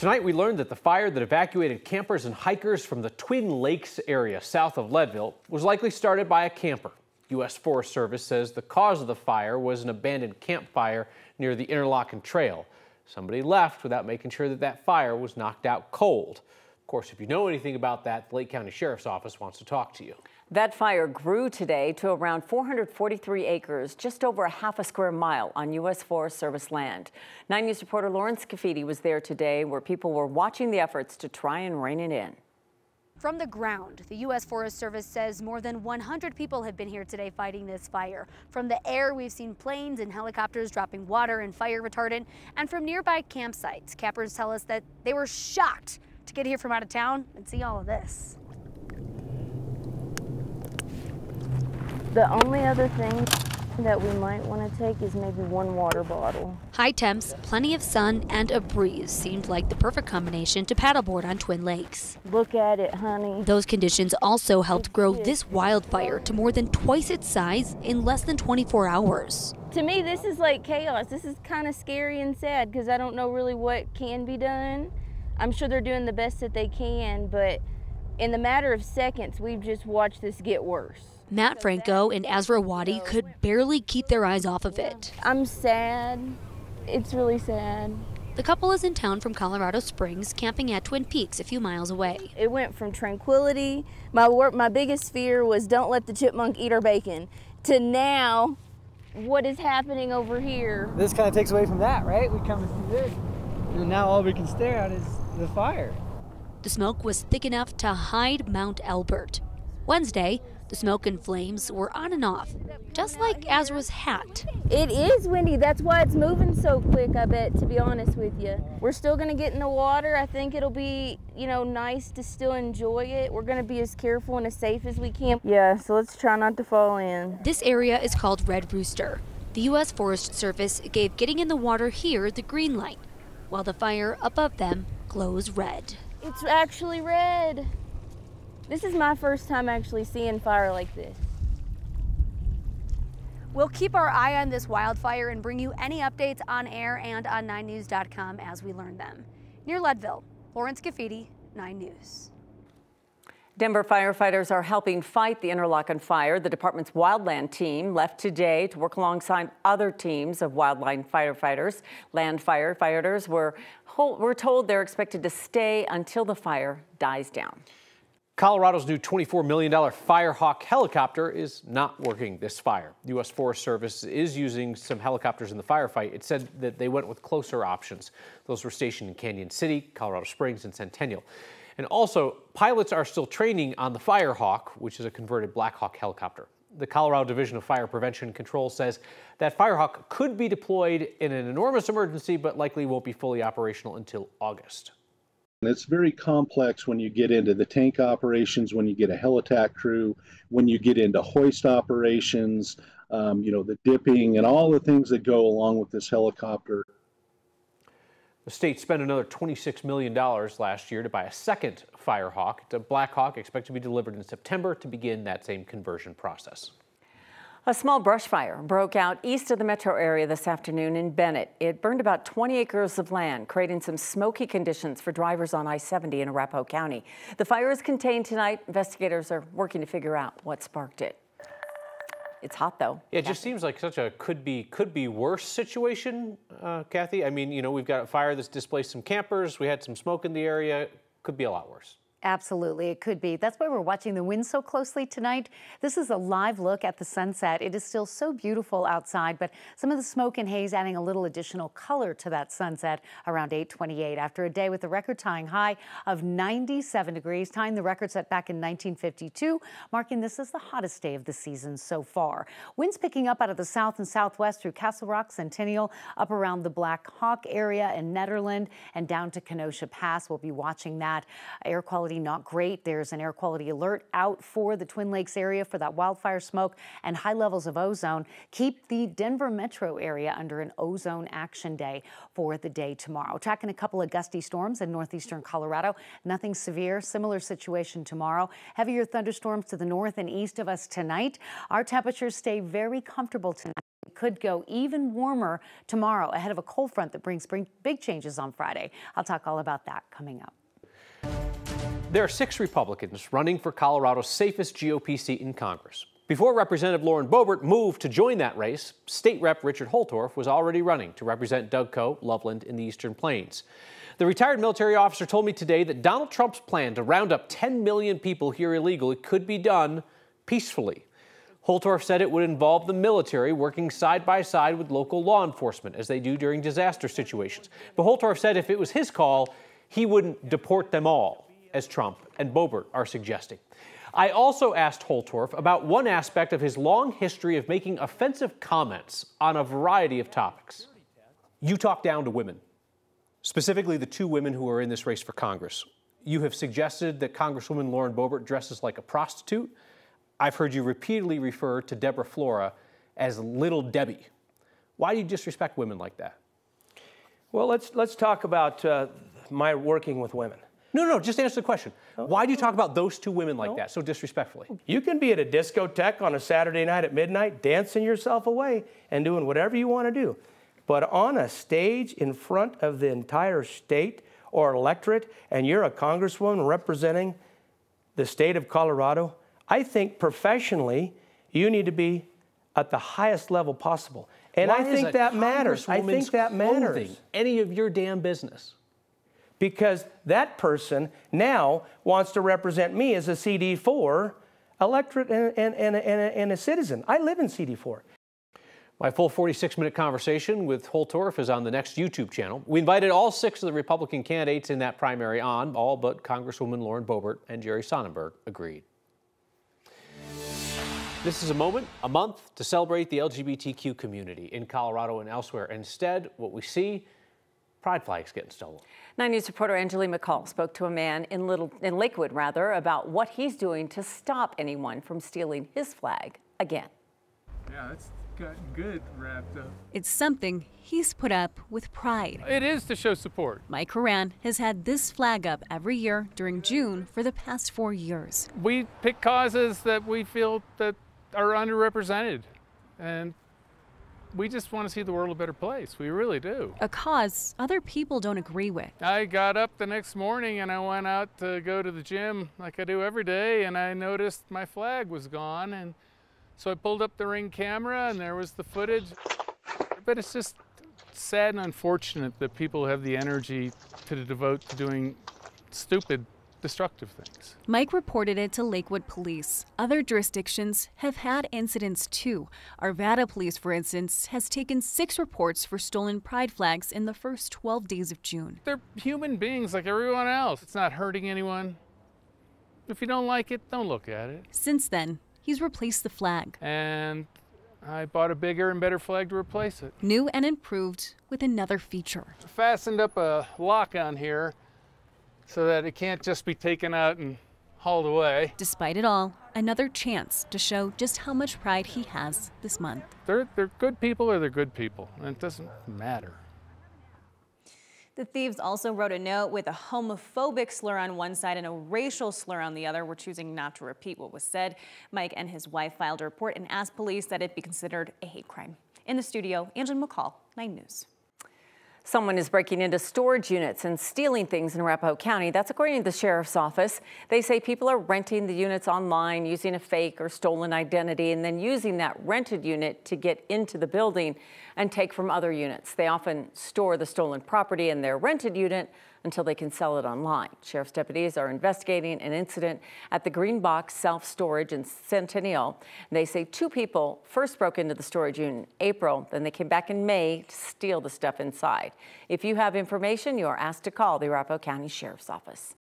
Tonight we learned that the fire that evacuated campers and hikers from the Twin Lakes area south of Leadville was likely started by a camper. U.S. Forest Service says the cause of the fire was an abandoned campfire near the Interlaken Trail. Somebody left without making sure that that fire was knocked out cold. Of course, if you know anything about that, the Lake County Sheriff's Office wants to talk to you. That fire grew today to around 443 acres, just over a half a square mile on U.S. Forest Service land. 9 News reporter Lawrence Cafidi was there today where people were watching the efforts to try and rein it in. From the ground, the U.S. Forest Service says more than 100 people have been here today fighting this fire. From the air, we've seen planes and helicopters dropping water and fire retardant. And from nearby campsites, campers tell us that they were shocked to get here from out of town and see all of this. The only other thing that we might want to take is maybe one water bottle. High temps, plenty of sun, and a breeze seemed like the perfect combination to paddleboard on Twin Lakes. Look at it, honey. Those conditions also helped grow this wildfire to more than twice its size in less than 24 hours. To me, this is like chaos. This is kind of scary and sad because I don't know really what can be done. I'm sure they're doing the best that they can, but in the matter of seconds, we've just watched this get worse. Matt Franco and Azra Wadi could barely keep their eyes off of it. I'm sad. It's really sad. The couple is in town from Colorado Springs, camping at Twin Peaks a few miles away. It went from tranquility, my biggest fear was don't let the chipmunk eat our bacon, to now, what is happening over here? This kind of takes away from that, right? We come through this, and now all we can stare at is the fire. The smoke was thick enough to hide Mount Elbert. Wednesday, the smoke and flames were on and off, just like Azra's hat. It is windy. That's why it's moving so quick, I bet, to be honest with you. We're still going to get in the water. I think it'll be, nice to still enjoy it. We're going to be as careful and as safe as we can. Yeah, so let's try not to fall in. This area is called Red Rooster. The U.S. Forest Service gave getting in the water here the green light, while the fire above them glows red. It's actually red. This is my first time actually seeing fire like this. We'll keep our eye on this wildfire and bring you any updates on air and on 9news.com as we learn them. Near Leadville, Lawrence Cafidi, 9 News. Denver firefighters are helping fight the Interlaken Fire. The department's wildland team left today to work alongside other teams of wildland firefighters. Land firefighters were told they're expected to stay until the fire dies down. Colorado's new $24 million Firehawk helicopter is not working this fire. The U.S. Forest Service is using some helicopters in the firefight. It said that they went with closer options. Those were stationed in Canyon City, Colorado Springs, and Centennial. And also, pilots are still training on the Firehawk, which is a converted Black Hawk helicopter. The Colorado Division of Fire Prevention Control says that Firehawk could be deployed in an enormous emergency, but likely won't be fully operational until August. It's very complex when you get into the tank operations, when you get a helitack crew, when you get into hoist operations, the dipping and all the things that go along with this helicopter. The state spent another $26 million last year to buy a second Firehawk. It's a Black Hawk expected to be delivered in September to begin that same conversion process. A small brush fire broke out east of the metro area this afternoon in Bennett. It burned about 20 acres of land, creating some smoky conditions for drivers on I-70 in Arapahoe County. The fire is contained tonight. Investigators are working to figure out what sparked it. It's hot, though. Yeah, it just seems like such a could be worse situation, Kathy. I mean, we've got a fire that's displaced some campers. We had some smoke in the area. Could be a lot worse. Absolutely, it could be. That's why we're watching the wind so closely tonight. This is a live look at the sunset. It is still so beautiful outside, but some of the smoke and haze adding a little additional color to that sunset around 8:28 after a day with a record-tying high of 97 degrees, tying the record set back in 1952, marking this as the hottest day of the season so far. Winds picking up out of the south and southwest through Castle Rock, Centennial, up around the Black Hawk area in Nederland and down to Kenosha Pass. We'll be watching that. Air quality not great. There's an air quality alert out for the Twin Lakes area for that wildfire smoke and high levels of ozone. Keep the Denver metro area under an ozone action day for the day tomorrow. Tracking a couple of gusty storms in northeastern Colorado. Nothing severe. Similar situation tomorrow. Heavier thunderstorms to the north and east of us tonight. Our temperatures stay very comfortable tonight. Could go even warmer tomorrow ahead of a cold front that brings big changes on Friday. I'll talk all about that coming up. There are 6 Republicans running for Colorado's safest GOP seat in Congress. Before Representative Lauren Boebert moved to join that race, State Rep Richard Holtorf was already running to represent Doug Coe, Loveland, in the Eastern Plains. The retired military officer told me today that Donald Trump's plan to round up 10 million people here illegally could be done peacefully. Holtorf said it would involve the military working side by side with local law enforcement, as they do during disaster situations. But Holtorf said if it was his call, he wouldn't deport them all, as Trump and Boebert are suggesting. I also asked Holtorf about one aspect of his long history of making offensive comments on a variety of topics. You talk down to women, specifically the 2 women who are in this race for Congress. You have suggested that Congresswoman Lauren Boebert dresses like a prostitute. I've heard you repeatedly refer to Deborah Flora as Little Debbie. Why do you disrespect women like that? Well, let's talk about my working with women. No, just answer the question. Why do you talk about those 2 women like that so disrespectfully? You can be at a discotheque on a Saturday night at midnight, dancing yourself away and doing whatever you want to do. But on a stage in front of the entire state or electorate, and you're a congresswoman representing the state of Colorado, I think professionally you need to be at the highest level possible. And I think that matters. I think that matters. Any of your damn business. Because that person now wants to represent me as a CD4 electorate and a citizen. I live in CD4. My full 46-minute conversation with Holtorf is on the next YouTube channel. We invited all 6 of the Republican candidates in that primary on, all but Congresswoman Lauren Boebert and Jerry Sonnenberg agreed. This is a moment, a month, to celebrate the LGBTQ community in Colorado and elsewhere. Instead, what we see, pride flags getting stolen. 9 News reporter Angelique McCall spoke to a man in Lakewood about what he's doing to stop anyone from stealing his flag again. Yeah, it's gotten good wrapped up. It's something he's put up with pride. It is to show support. Mike Horan has had this flag up every year during June for the past 4 years. We pick causes that we feel that are underrepresented, and we just want to see the world a better place. We really do. A cause other people don't agree with. I got up the next morning and I went out to go to the gym like I do every day, and I noticed my flag was gone, and so I pulled up the Ring camera and there was the footage. But it's just sad and unfortunate that people have the energy to devote to doing stupid, destructive things. Mike reported it to Lakewood Police. Other jurisdictions have had incidents too. Arvada Police, for instance, has taken 6 reports for stolen pride flags in the first 12 days of June. They're human beings like everyone else. It's not hurting anyone. If you don't like it, don't look at it. Since then, he's replaced the flag. And I bought a bigger and better flag to replace it. New and improved with another feature. I fastened up a lock on here so that it can't just be taken out and hauled away. Despite it all, another chance to show just how much pride he has this month. They're good people or they're good people, and it doesn't matter. The thieves also wrote a note with a homophobic slur on one side and a racial slur on the other. We're choosing not to repeat what was said. Mike and his wife filed a report and asked police that it be considered a hate crime. In the studio, Angela McCall, 9 News. Someone is breaking into storage units and stealing things in Arapahoe County. That's according to the sheriff's office. They say people are renting the units online using a fake or stolen identity and then using that rented unit to get into the building and take from other units. They often store the stolen property in their rented unit until they can sell it online. Sheriff's deputies are investigating an incident at the Green Box Self-Storage in Centennial. They say 2 people first broke into the storage unit in April, then they came back in May to steal the stuff inside. If you have information, you are asked to call the Arapahoe County Sheriff's Office.